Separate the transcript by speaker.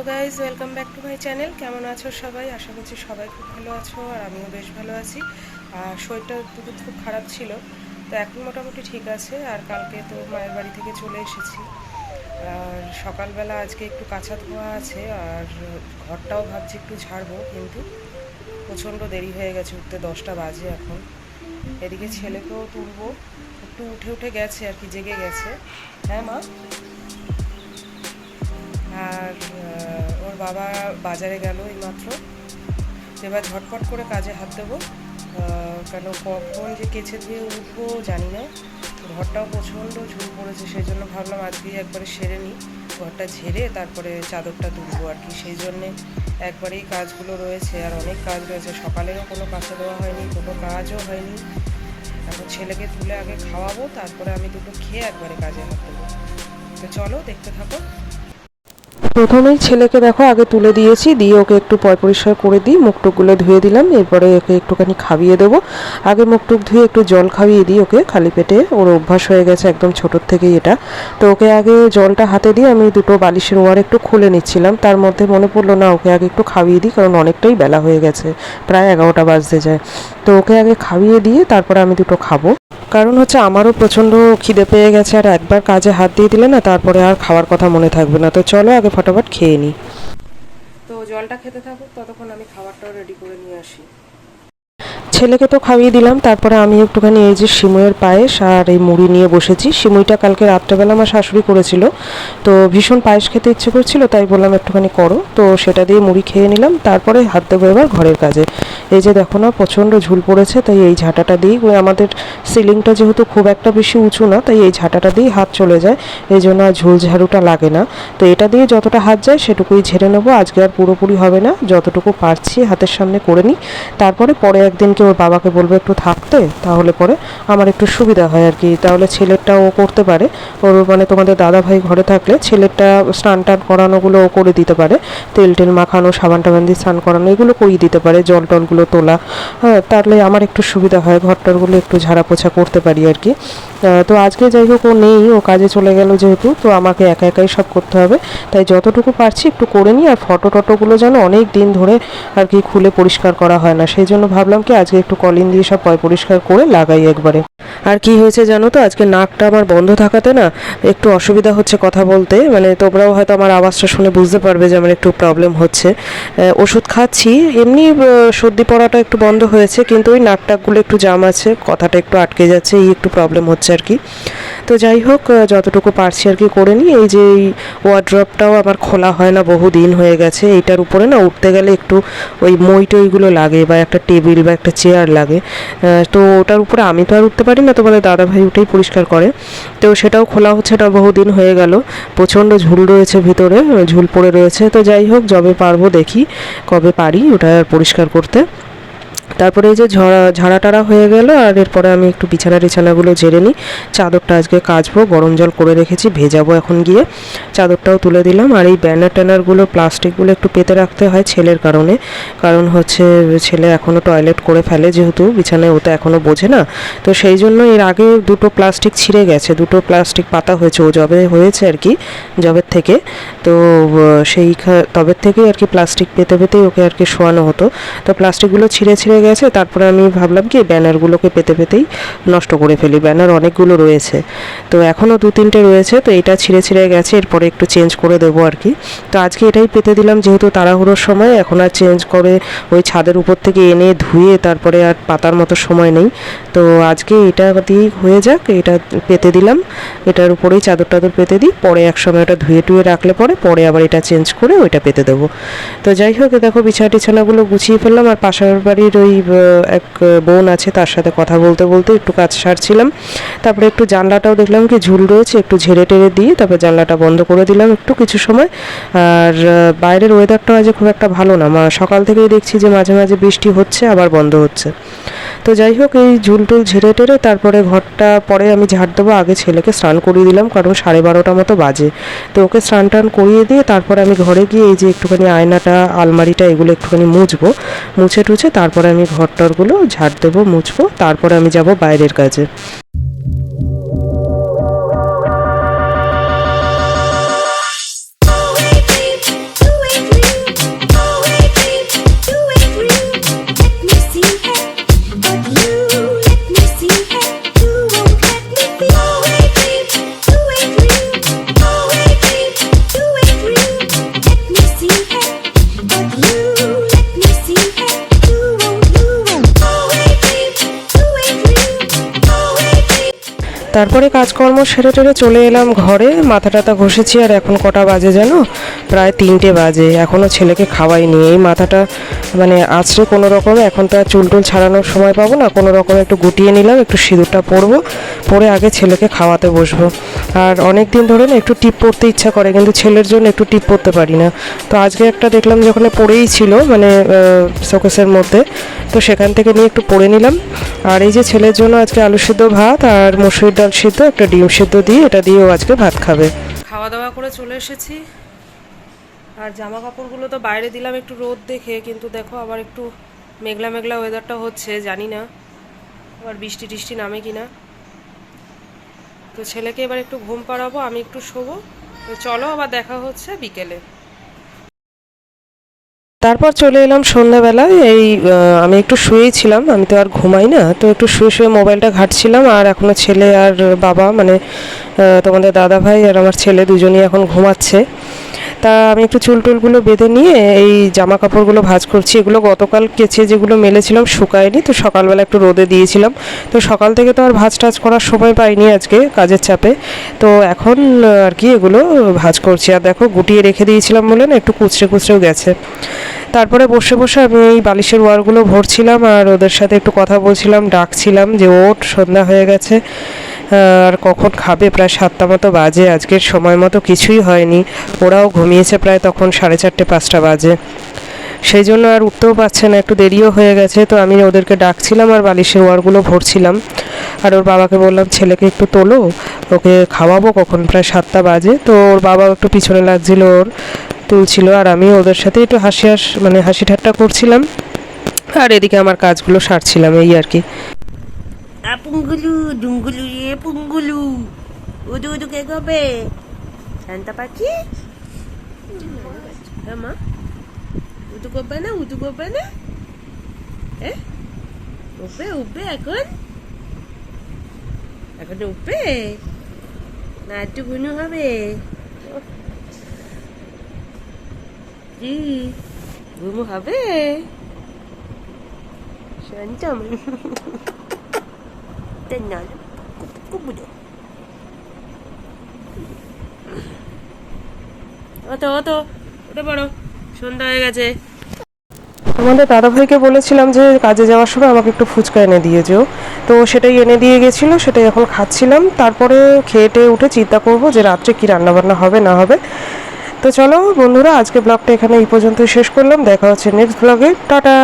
Speaker 1: Guys, welcome back to my channel. কেমন আছো সবাই? আশা করছি সবাই খুব ভালো আছো, আর আমিও বেশ ভালো আছি। আর শরীরটা দুদিন খুব খারাপ ছিল, তো এখন মোটামুটি ঠিক আছে। আর কালকে তো মায়ের বাড়ি থেকে চলে এসেছি। আর সকালবেলা আজকে একটু কাঁচা ধোয়া আছে, আর ঘরটাও ভাবছি একটু ঝাড়বো, কিন্তু প্রচণ্ড দেরি হয়ে গেছে উঠতে, 10টা বাজে এখন। এদিকে ছেলেকেও তুলবো, একটু উঠে উঠে গেছে আর কি, জেগে গেছে। হ্যাঁ মা। আর ওর বাবা বাজারে গেল এইমাত্র। এবার ঝটপট করে কাজে হাত দেবো, কেন কখন যে কেচে ধুয়ে উঠবো জানি না। ঘরটাও প্রচণ্ড ঝুল পড়েছে, সেই জন্য ভাবলাম আজকেই একবারে সেরে নিই, ঘরটা ঝেড়ে তারপরে চাদরটা তুলবো আর কি। সেই জন্যে একবারেই কাজগুলো রয়েছে, আর অনেক কাজ রয়েছে। সকালেরও কোনো কাঁচা দেওয়া হয়নি, কোনো কাজও হয়নি। এখন ছেলেকে তুলে আগে খাওয়াবো, তারপরে আমি দুটো খেয়ে একবারে কাজে হাত দেবো। তো চলো দেখতে থাকো। প্রথমেই ছেলেকে দেখো আগে তুলে দিয়েছি, দিয়ে ওকে একটু পরিষ্কার করে দিই, মুখটুকগুলো ধুয়ে দিলাম। এরপরে ওকে একটুখানি খাইয়ে দেবো। আগে মুখটুক ধুয়ে একটু জল খাইয়ে দিই ওকে, খালি পেটে। ওর অভ্যাস হয়ে গেছে একদম ছোটোর থেকেই এটা। তো ওকে আগে জলটা হাতে দিয়ে আমি দুটো বালিশের ওয়ার একটু খুলে নিচ্ছিলাম, তার মধ্যে মনে পড়লো না ওকে আগে একটু খাইয়ে দিই, কারণ অনেকটাই বেলা হয়ে গেছে, প্রায় 11টা বাজতে যায়। তো ওকে আগে খাইয়ে দিয়ে তারপরে আমি দুটো খাবো। কারণ হচ্ছে আমারও প্রচণ্ড খিদে পেয়ে গেছে, আর একবার কাজে হাত দিয়ে দিলে না তারপরে আর খাওয়ার কথা মনে থাকবে না। তো চলো আগে ফটাফট খেয়ে নিই। তো জলটা খেতে থাকুক, ততক্ষণ আমি খাবারটাও রেডি করে নিয়ে আসি। ছেলেকে তো খাইয়ে দিলাম, তারপরে আমি একটুখানি এই যে সিমইয়ের পায়েস আর এই মুড়ি নিয়ে বসেছি। সিমইটা কালকে রাত্রেবেলা আমার শাশুড়ি করেছিল, তো ভীষণ পায়েস খেতে ইচ্ছে করছিল, তাই বললাম একটুখানি করো। তো সেটা দিয়ে মুড়ি খেয়ে নিলাম, তারপরে হাত দেবো এবার ঘরের কাজে। এই যে দেখো না, প্রচণ্ড ঝুল পড়েছে, তাই এই ঝাঁটাটা দিই। আমাদের সিলিংটা যেহেতু খুব একটা বেশি উঁচু না, তাই এই ঝাঁটাটা দিয়েই হাত চলে যায়, এই জন্য আর ঝুল ঝাড়ুটা লাগে না। তো এটা দিয়ে যতটা হাত যায় সেটুকুই ঝেড়ে নেবো। আজকে আর পুরোপুরি হবে না, যতটুকু পারছি হাতের সামনে করে নিই। তারপরে পরে একদিনকে ওর বাবাকে বলবো একটু থাকতে, তাহলে পরে আমার একটু সুবিধা হয় আর কি। তাহলে ছেলেরটা ও করতে পারে, ওর মানে তোমাদের দাদা ভাই ঘরে থাকলে ছেলেরটা স্নান টান করানোগুলো ও করে দিতে পারে। তেল টেল মাখানো, সাবান টাবান দিয়ে স্নান করানো, এগুলো করিয়ে দিতে পারে, জল টলগুলো তোলা। হ্যাঁ, তাহলে আমার একটু সুবিধা হয়, ঘরটরগুলো একটু ঝাড়া পোছা করতে পারি আর কি। তো আজকে যাই হোক ও নেই, ও কাজে চলে গেল যেহেতু, তো আমাকে একা একাই সব করতে হবে। তাই যতটুকু পারছি একটু করে নিই। আর ফটো টটোগুলো যেন অনেক দিন ধরে আর কি খুলে পরিষ্কার করা হয় না, সেই জন্য ভাবলাম কি আজকে একটু কলিন দিয়ে সব পরিষ্কার করে লাগাই একবারে। আর কি হয়েছে জানো তো, আজকে নাকটা আমার বন্ধ থাকাতে না একটু অসুবিধা হচ্ছে কথা বলতে। মানে তোমরাও হয়তো আমার আওয়াজটা শুনে বুঝতে পারবে যে আমার একটু প্রবলেম হচ্ছে। ওষুধ খাচ্ছি, এমনি সর্দি পড়াটা একটু বন্ধ হয়েছে, কিন্তু ওই নাক টাকগুলো একটু জাম আছে, কথাটা একটু আটকে যাচ্ছে, এই একটু প্রবলেম হচ্ছে আর কি। তো যাই হোক, যতটুকু পারছি আর কি করে নিই। এই যে এই ওয়ার্ড্রপটাও আমার খোলা হয় না, বহু দিন হয়ে গেছে। এইটার উপরে না উঠতে গেলে একটু ওই মই টইগুলো লাগে, বা একটা টেবিল বা একটা চেয়ার লাগে। তো ওটার উপরে আমি তো আর উঠতে পারি না, তোমাদের দাদাভাই উঠেই পরিষ্কার করে। তো সেটাও খোলা হচ্ছে না, বহুদিন হয়ে গেল। প্রচণ্ড ঝুল রয়েছে ভিতরে, ঝুল পড়ে রয়েছে। তো যাই হোক, যবে পারবো দেখি কবে পারি ওটা পরিষ্কার করতে। তারপরে এই যে ঝাড়া টাড়া হয়ে গেল, আর এরপরে আমি একটু বিছানাগুলো ঝেড়ে নিই। চাদরটা আজকে কাচবো, গরম জল করে রেখেছি, ভেজাবো এখন গিয়ে। চাদরটাও তুলে দিলাম। আর এই ব্যানার ট্যানারগুলো, প্লাস্টিকগুলো একটু পেতে রাখতে হয় ছেলের কারণে। কারণ হচ্ছে ছেলে এখনও টয়লেট করে ফেলে, যেহেতু বিছানায় ওটা এখনও বোঝে না। তো সেই জন্য এর আগে দুটো প্লাস্টিক ছিঁড়ে গেছে, দুটো প্লাস্টিক পাতা হয়েছে, ও যবে হয়েছে আর কি, জবের থেকে। তো সেই তবের থেকেই আর কি প্লাস্টিক পেতে পেতেই ওকে আর কি শোয়ানো হতো। তো প্লাস্টিকগুলো ছিঁড়ে গেছে। তারপরে আমি ভাবলাম কি ব্যানারগুলোকে পেতে পেতেই নষ্ট করে ফেলি, ব্যানার অনেকগুলো রয়েছে, তো এখনও 2-3টে রয়েছে। তো এটা ছিঁড়ে গেছে, এরপরে একটু চেঞ্জ করে দেবো আর কি। তো আজকে এটাই পেতে দিলাম, যেহেতু তাড়াহুড়োর সময়, এখন আর চেঞ্জ করে ওই ছাদের উপর থেকে এনে ধুয়ে তারপরে আর পাতার মতো সময় নেই। তো আজকে এটা দিয়েই হয়ে যাক, এটা পেতে দিলাম। এটার উপরেই চাদর টাদর পেতে দিই, পরে এক সময় ওটা ধুয়ে টুয়ে রাখলে পরে আবার এটা চেঞ্জ করে ওইটা পেতে দেবো। তো যাই হোক, দেখো বিছানাগুলো গুছিয়ে ফেললাম। আর পাশের বাড়ির ওই এক বোন আছে, তার সাথে কথা বলতে বলতে একটু কাজ সারছিলাম। তারপরে একটু জানলাটাও দেখলাম কি ঝুল রয়েছে, একটু ঝেড়ে টেড়ে দিয়ে তারপরে জানলাটা বন্ধ করে দিলাম একটু কিছু সময়। আর বাইরের ওয়েদারটা আজ খুব একটা ভালো না, সকাল থেকেই দেখছি যে মাঝে মাঝে বৃষ্টি হচ্ছে আবার বন্ধ হচ্ছে। তো যাই হোক, এই ঝুল টুল ঝেড়ে টেড়ে তারপরে ঘরটা পরে আমি ঝাড় দেবো। আগে ছেলেকে স্নান করিয়ে দিলাম, কারণ 12:30 মতো বাজে। তো ওকে স্নান টান করিয়ে দিয়ে তারপরে আমি ঘরে গিয়ে এই যে একটুখানি আয়নাটা, আলমারিটা, এগুলো একটুখানি মুছে টুছে তারপরে আমি ঘরটরগুলো ঝাড় দেবো, মুছবো। তারপরে আমি যাব বাইরের কাজে। তারপরে কাজকর্ম সেরে টেরে চলে এলাম ঘরে, মাথা টাথা ঘষেছি। আর এখন কটা বাজে জানো? প্রায় 3টে বাজে। এখনও ছেলেকে খাওয়াইনি। এই মাথাটা মানে আছড়ে কোনো রকমে, এখন তো আর চুল টুল ছাড়ানোর সময় পাবো না, কোনো রকমে একটু গুটিয়ে নিলাম, একটু সিঁদুরটা পরবো, পরে আগে ছেলেকে খাওয়াতে বসবো। আর অনেক দিন ধরে না একটু টিপ পরতে ইচ্ছা করে, কিন্তু ছেলের জন্য একটু টিপ পরতে পারি না। তো আজকে একটা দেখলাম যে ওখানে পরেই ছিল, মানে শোকেসের মধ্যে, তো সেখান থেকে নিয়ে একটু পরে নিলাম। আর এই যে ছেলের জন্য আজকে আলু সিদ্ধ ভাত আর মসুর ডাল সিদ্ধ, একটা ডিম সিদ্ধ দিয়ে, এটা দিয়েও আজকে ভাত খাবে। খাওয়া দাওয়া করে চলে এসেছি। আর জামা কাপড়গুলো তো বাইরে দিলাম একটু রোদ দেখে, কিন্তু দেখো আবার একটু মেঘলা মেঘলা ওয়েদারটা হচ্ছে, জানি না আবার বৃষ্টি টিষ্টি নামে কিনা। তো ছেলেকে এবার একটু ঘুম পাড়াবো, আমি একটু শোবো। তো চলো আবার দেখা হচ্ছে বিকেলে। তারপর চলে এলাম সন্ধ্যাবেলায়। এই আমি একটু শুয়েই ছিলাম, আমি তো আর ঘুমাই না, তো একটু শুয়ে শুয়ে মোবাইলটা ঘাঁটছিলাম। আর এখনও ছেলে আর বাবা, মানে তোমাদের দাদা ভাই আর আমার ছেলে দুজনেই এখন ঘুমাচ্ছে। তা আমি একটু চুল টুলগুলো বেঁধে নিয়ে এই জামা কাপড়গুলো ভাঁজ করছি। এগুলো গতকাল কেচে যেগুলো মেলেছিলাম শুকায়নি, তো সকালবেলা একটু রোদে দিয়েছিলাম। তো সকাল থেকে তো আর ভাঁজ টাজ করার সময় পাইনি আজকে কাজের চাপে, তো এখন আর কি এগুলো ভাঁজ করছি। আর দেখো গুটিয়ে রেখে দিয়েছিলাম বলে না একটু কুচড়ে কুচড়েও গেছে। তারপরে বসে বসে আমি এই বালিশের ওয়ারগুলো ভরছিলাম আর ওদের সাথে একটু কথা বলছিলাম, ডাকছিলাম যে ওঠ, সন্ধ্যা হয়ে গেছে, আর কখন খাবে, প্রায় 7টা মতো বাজে। আজকের সময় মতো কিছুই হয়নি, ওরাও ঘুমিয়েছে প্রায় তখন 4:30 5টা বাজে। সেই জন্য আর উঠতেও পারছে না, একটু দেরিও হয়ে গেছে। তো আমি ওদেরকে ডাকছিলাম আর বালিশের ওয়ারগুলো ভরছিলাম। আর ওর বাবাকে বললাম ছেলেকে একটু তোলো, ওকে খাওয়াবো কখন, প্রায় 7টা বাজে। তো ওর বাবাও একটু পিছনে লাগছিল, ওর তুলছিল, আর আমি ওদের সাথে একটু মানে হাসি ঠাট্টা করছিলাম। আর এদিকে আমার কাজগুলো সারছিলাম, এই আর কি।
Speaker 2: পুঙ্গুলু ডুঙ্গুলু পুঙ্গুলু উদু উদু কে গবে শান্তা পাখি মা উদু করবে না, উদু করবে না, উঠবে উঠবে এখন, এখন উঠবে না, একটু ঘুনু হবে কি ঘুমু হবে শান্তা সন্ধ্যা হয়ে গেছে।
Speaker 1: তোমাদের দাদাভাইকে বলেছিলাম যে কাজে যাওয়ার সময় আমাকে একটু ফুচকা এনে দিয়ে যেও, তো সেটাই এনে দিয়ে গেছিলো, সেটাই এখন খাচ্ছিলাম। তারপরে খেয়ে টেয়ে উঠে চিন্তা করবো যে রাত্রে কী রান্নাবান্না হবে না হবে। তো চলো বন্ধুরা, আজকে ব্লগটা এখানে এই পর্যন্তই শেষ করলাম। দেখা হচ্ছে নেক্সট ব্লগে। টাটা।